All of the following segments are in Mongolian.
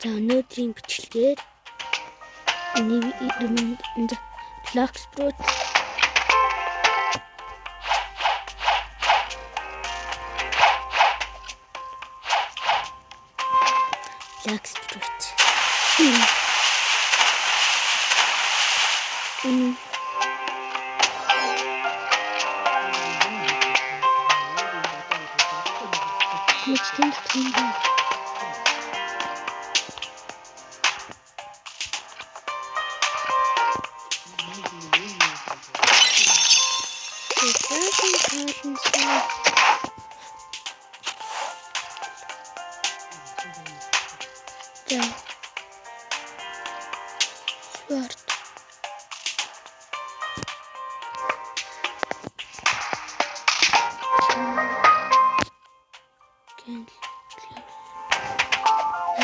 За өнөөдрийн бичлэгээр Bloxfruit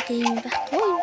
Надын байхгүй.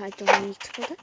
I don't need to put it.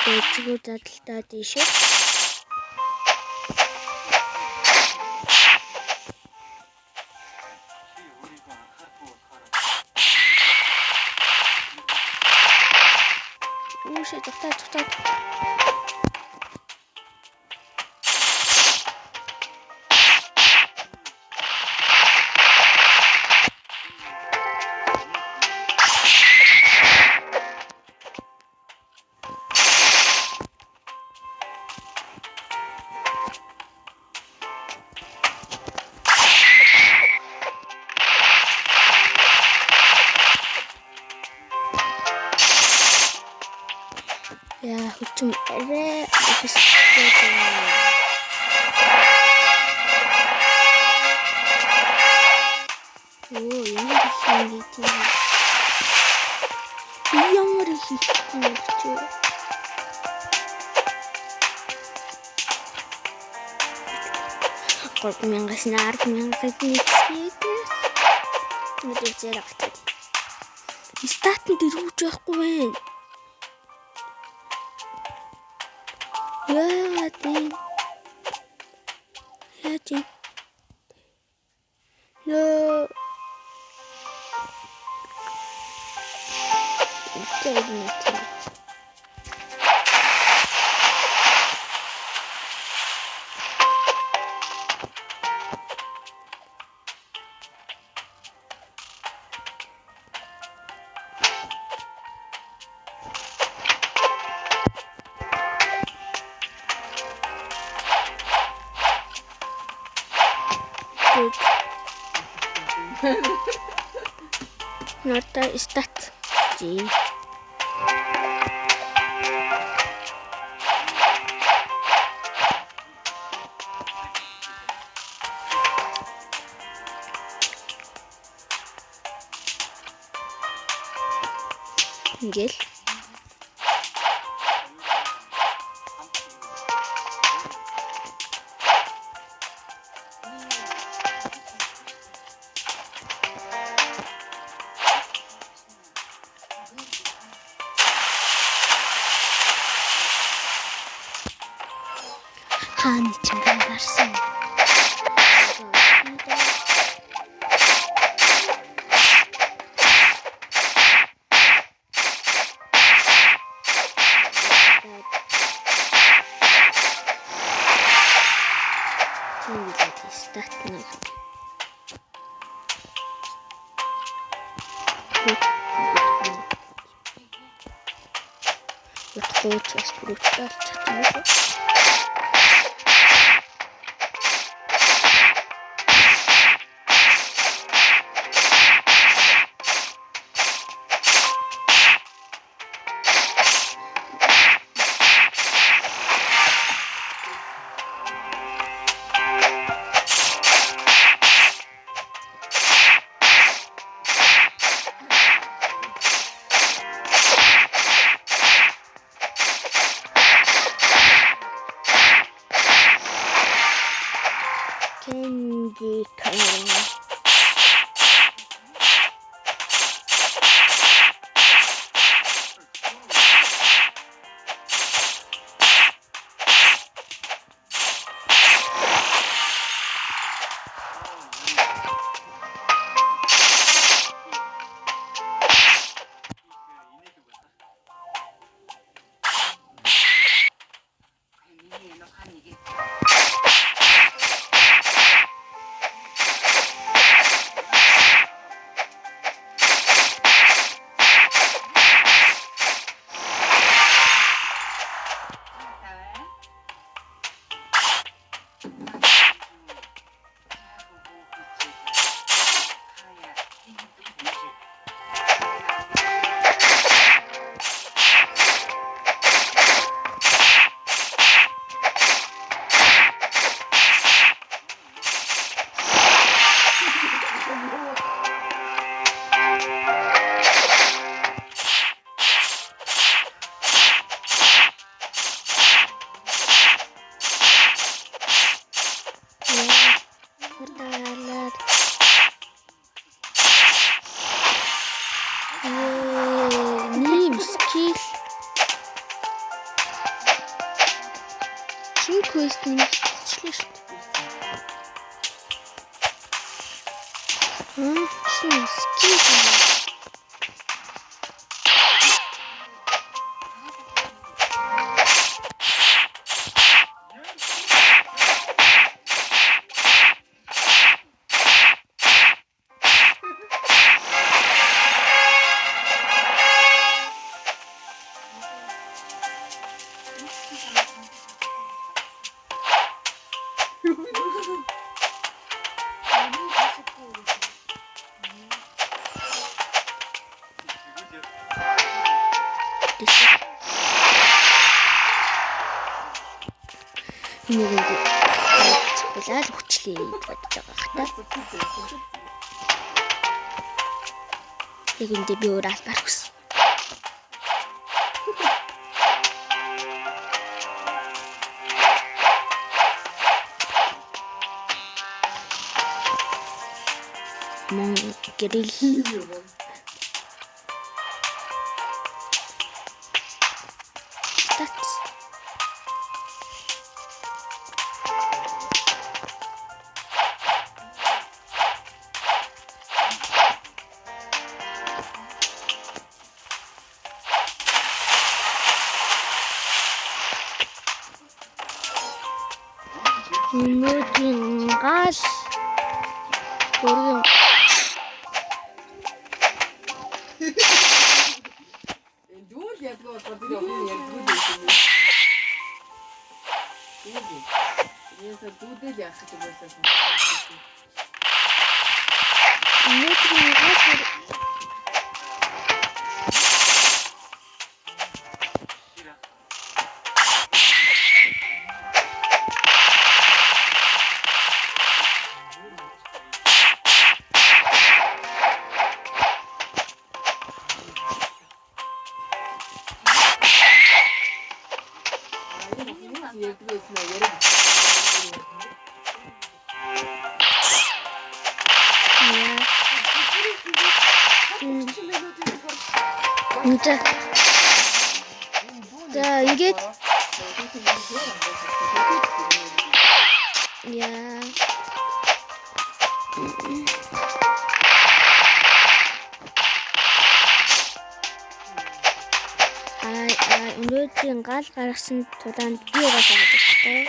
Дэжгүй задалтаа дийшээ. Үүшээ зогтоод. Хүчим арай ихтэй. Ямар их хэцүү. Мянгаас 10,000-аас нийцээд мэдээ зэрэг багтаад. Статнд ирүүж байхгүй байна. Яагаад юм? Яаж юм? Ёо. Тэйг нэг. Норта стат. Жи. Ингээл хааны ч юм гарсан. Статна. Вот хочешь спрутать, что-то. Candy cane. Quest nicht schlecht. Schon Skill. Энийг цэглэл хүчлээ бодож байгаа хта. Яг энэ би өөр албаар хүс. Гэрэл Өнөөдрийн гал бүрэн Дүүл ядгаа болохоор тэр охин ярьдгүй л байсан юм. Ясаа дүүдэл яах гэж байсан. өнөөдрийн гал Ярьдгүй байсан яриа. За ингээд яа өнөөдрийн гал гаргасан тулаанд би угааж байгаа гэдэг.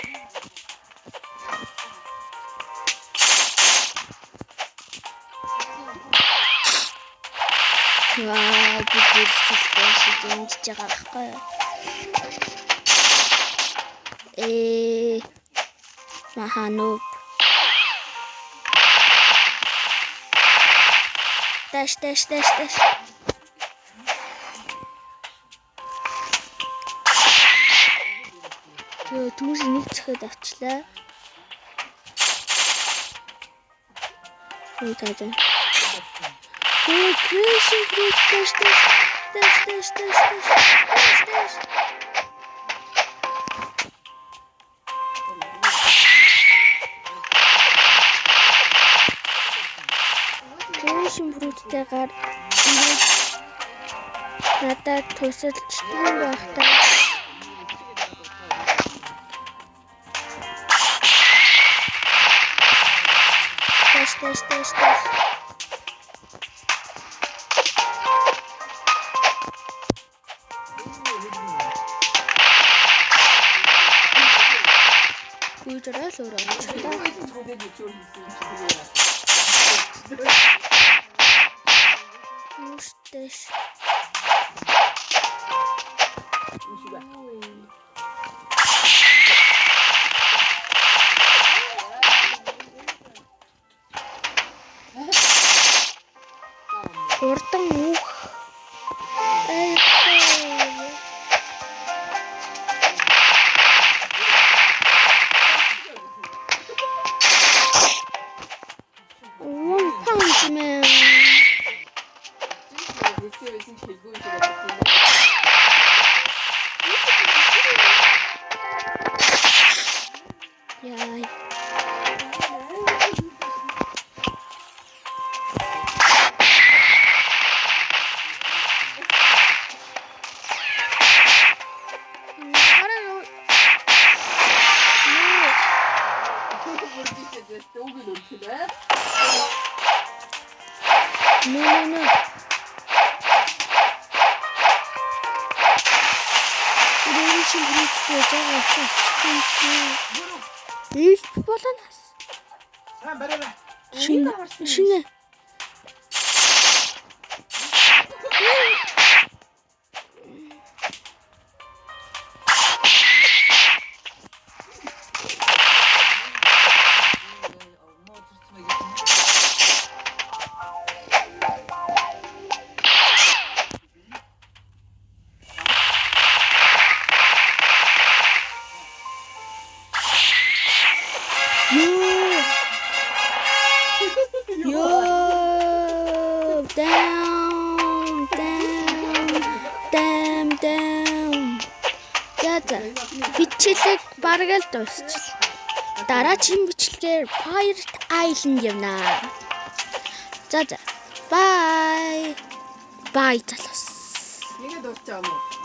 Ваа, би дэрчилж дэмжиж байгаа байхгүй юу? Маханов. Дэш. Ёо, түүс нэг цэхэд авчлаа. Ой, таажаа. Ёо, крейшн фрут дэш. Крейшн фруттайгаар надад тусалчдаг байх та. Дэш. Күйжрэл өөрөө очтой. Үстэш. Хурдан үх. Man. Яй. No. Крейшн фруттэй жагаа чичтэй. Ил болоноос. Сайн барайла. Шинэ. За бичлэг бараг л дуусчихлаа. Дараагийн бичлэгээр Pirate Island явна. За. Bye залуус. Нэг дуусчих юм уу?